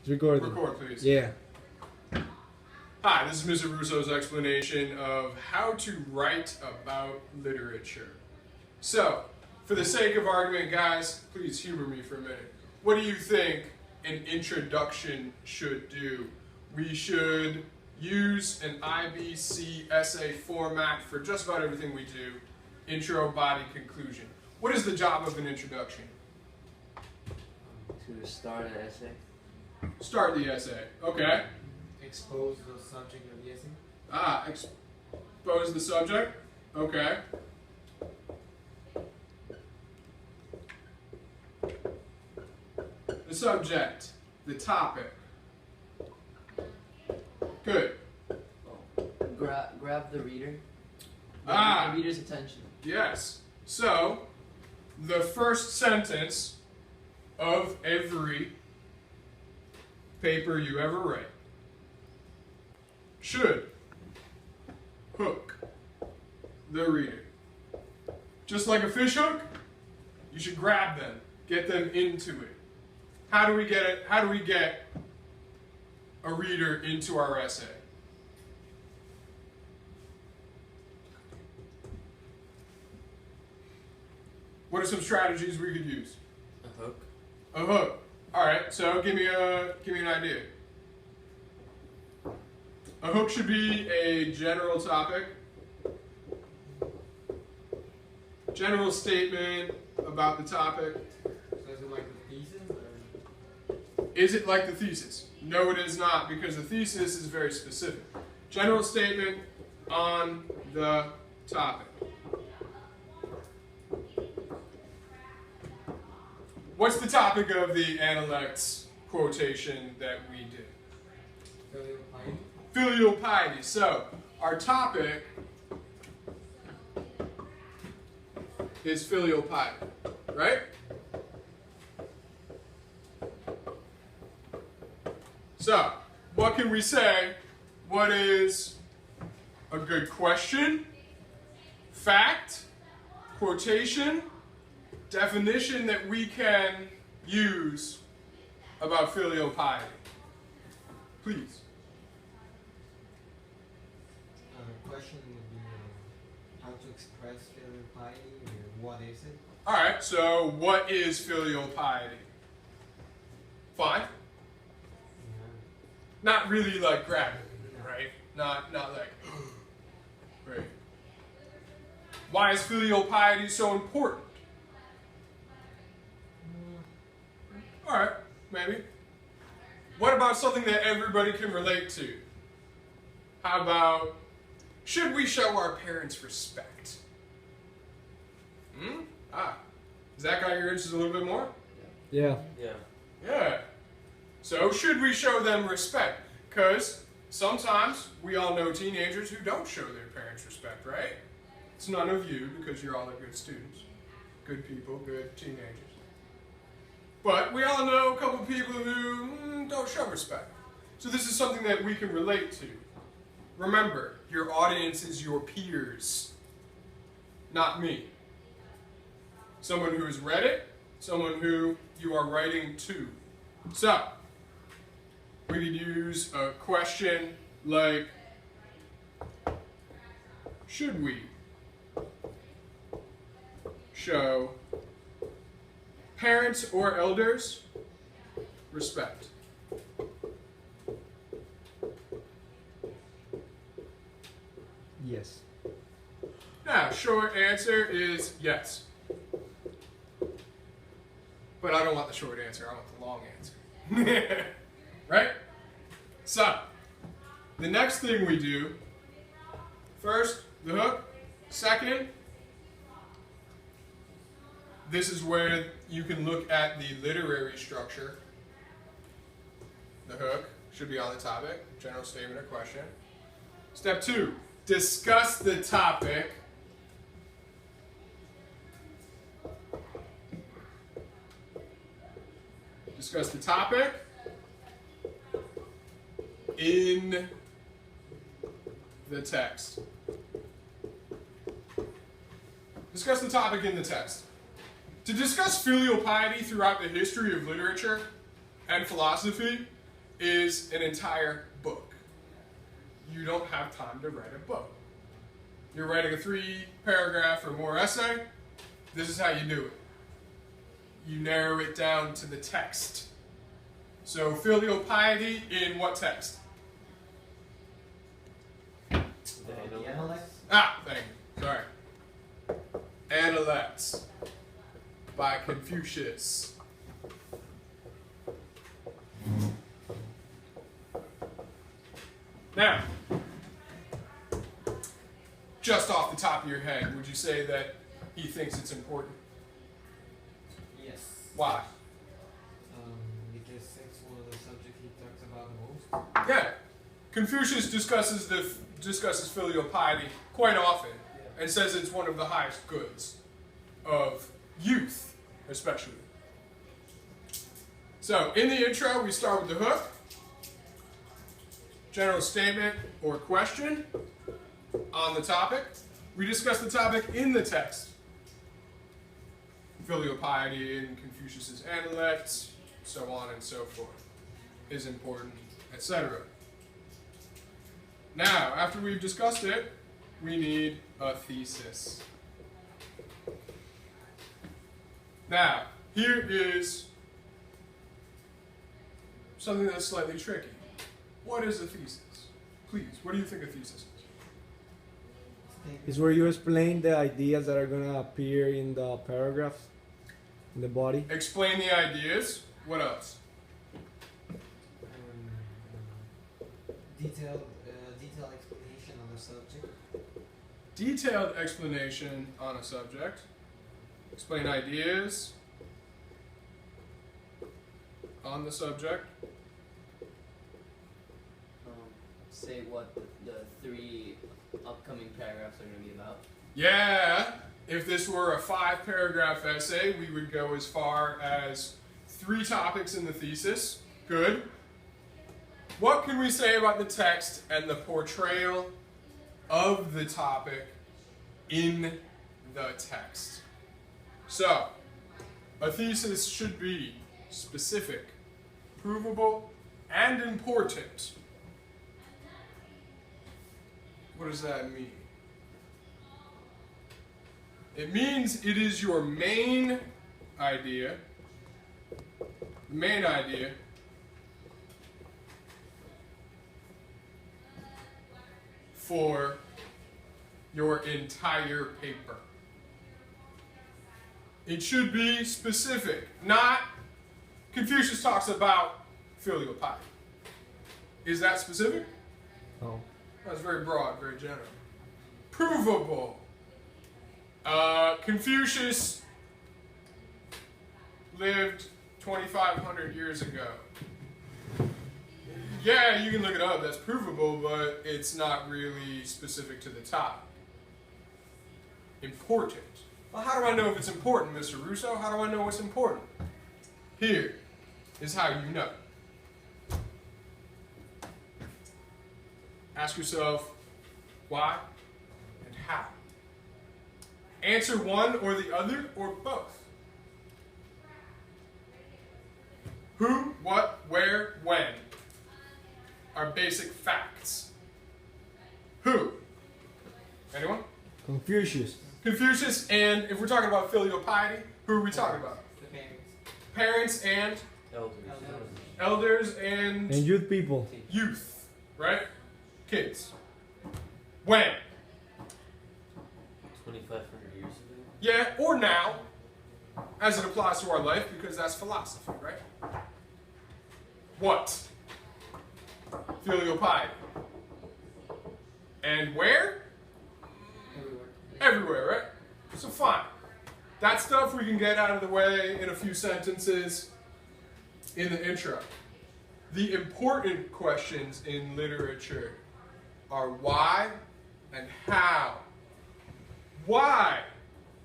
recording. Record, please. Yeah. Hi, this is Mr. Russo's explanation of how to write about literature. So, for the sake of argument, guys, please humor me for a minute. What do you think an introduction should do? We should use an IBC essay format for just about everything we do. Intro, body, conclusion. What is the job of an introduction? To start an essay. Start the essay. Okay. Expose the subject of the essay. Expose the subject. Okay. The subject. The topic. Good. Grab the reader. Ah. The reader's attention. Yes. So, the first sentence of every paper you ever write should hook the reader. Just like a fish hook, you should grab them, get them into it. How do we get it? How do we get a reader into our essay? What are some strategies we could use? A hook. A hook. All right. So give me an idea. A hook should be a general topic, general statement about the topic. So is it like the thesis or? Is it like the thesis? No, it is not, because the thesis is very specific. General statement on the topic. What's the topic of the Analects quotation that we did? Filial piety? Filial piety. So, our topic is filial piety, right? So, what can we say? What is a good question, fact, quotation, definition that we can use about filial piety? Please. The question would be how to express filial piety, or what is it? All right, so what is filial piety? Fine. Not really like gravity, right? Not like, right? Why is filial piety so important? All right, maybe. What about something that everybody can relate to? How about, should we show our parents respect? Does that got your interest a little bit more? Yeah. Yeah. Yeah. So, should we show them respect? Because sometimes we all know teenagers who don't show their parents respect, right? It's none of you, because you're all good students, good people, good teenagers. But we all know a couple people who don't show respect. So this is something that we can relate to. Remember, your audience is your peers, not me. Someone who has read it, someone who you are writing to. So, we could use a question like, should we show parents or elders respect? Yes. Now, short answer is yes. But I don't want the short answer, I want the long answer. Right? So, the next thing we do, first, the hook. Second, this is where you can look at the literary structure. The hook should be on the topic, general statement or question. Step 2, discuss the topic. Discuss the topic in the text. Discuss the topic in the text. To discuss filial piety throughout the history of literature and philosophy is an entire book. You don't have time to write a book. You're writing a 3-paragraph or more essay. This is how you do it. You narrow it down to the text. So filial piety in what text? The The Analects? Ah, thank you. Sorry. Analects by Confucius. Now, just off the top of your head, would you say that he thinks it's important? Yes. Why? Because it's one of the subjects he talks about the most. Yeah, Confucius discusses filial piety quite often and says it's one of the highest goods of youth, especially. So, in the intro, we start with the hook, general statement or question on the topic. We discuss the topic in the text. Filial piety in Confucius's Analects, so on and so forth, is important, etc. Now, after we've discussed it, we need a thesis. Now, here is something that's slightly tricky. What is a thesis? Please, what do you think a thesis is? It's where you explain the ideas that are going to appear in the paragraphs, in the body. Explain the ideas. What else? Detailed explanation on the subject. Detailed explanation on a subject. Explain ideas on the subject. Say what the 3 upcoming paragraphs are going to be about. Yeah, if this were a 5-paragraph essay, we would go as far as 3 topics in the thesis. Good. What can we say about the text and the portrayal of the topic in the text? So, a thesis should be specific, provable, and important. What does that mean? It means it is your main idea, for your entire paper. It should be specific, not Confucius talks about filial piety. Is that specific? Oh. That's very broad, very general. Provable. Confucius lived 2,500 years ago. Yeah, you can look it up, that's provable, but it's not really specific to the topic. Important. Well, how do I know if it's important, Mr. Russo? How do I know what's important? Here is how you know. Ask yourself why and how. Answer one or the other or both. Who, what, where, when are basic facts. Who? Anyone? Confucius. Confucius, and if we're talking about filial piety, who are we talking about? The parents. Parents and elders and And youth people. youth, right? Kids. When? 2,500 years ago. Yeah, or now, as it applies to our life, because that's philosophy, right? What? Filial piety. And where? Everywhere, right? So fine. That stuff we can get out of the way in a few sentences in the intro. The important questions in literature are why and how. Why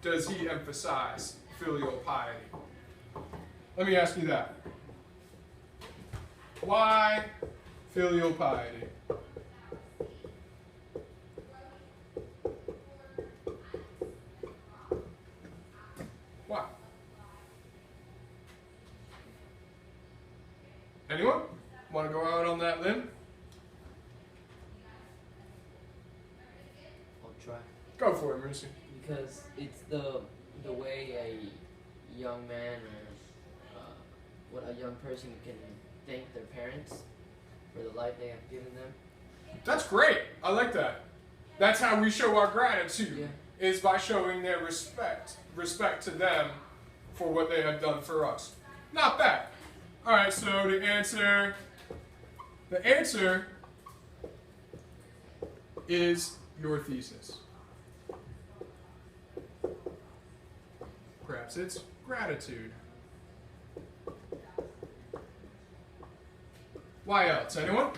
does he emphasize filial piety? Let me ask you that. Why filial piety? Why? Anyone? Want to go out on that limb? I'll try. Go for it, Marcy. Because it's the way a young man or what a young person can thank their parents for the life they have given them. That's great. I like that. That's how we show our gratitude. Yeah. Is by showing their respect to them for what they have done for us. Not bad. All right. So the answer is your thesis. Perhaps it's gratitude. Why else? Anyone?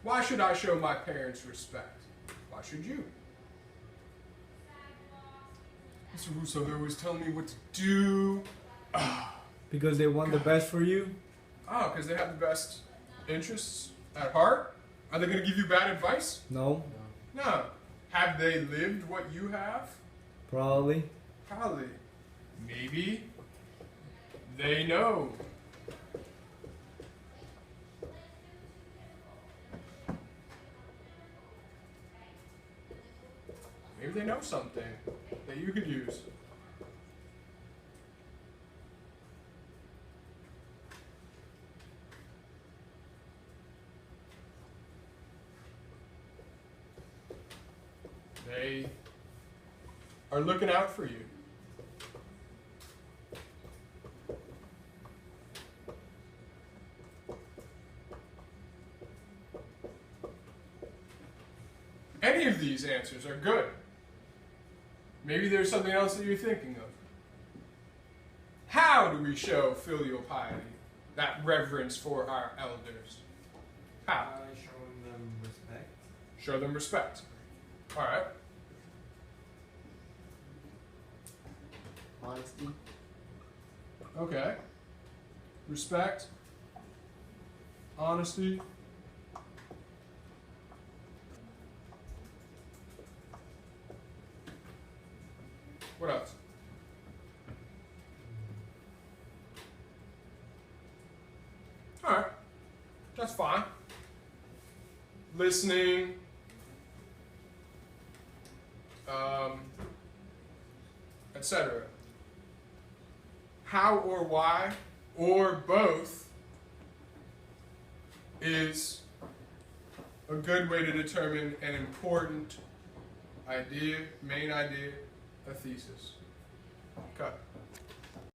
Why should I show my parents respect? Why should you? Mr. Russo, they're always telling me what to do. Because they want the best for you. Oh, because they have the best interests at heart? Are they going to give you bad advice? No, No. Have they lived what you have? probably. Probably. Maybe they know. Maybe they know something that you could use. They are looking out for you. Any of these answers are good. Maybe there's something else that you're thinking of. How do we show filial piety, that reverence for our elders? How? By showing them respect. Show them respect. All right. Honesty. Okay. Respect. Honesty. What else? All right. That's fine. Listening. Etc. How or why or both is a good way to determine an important idea, main idea, a thesis. Okay.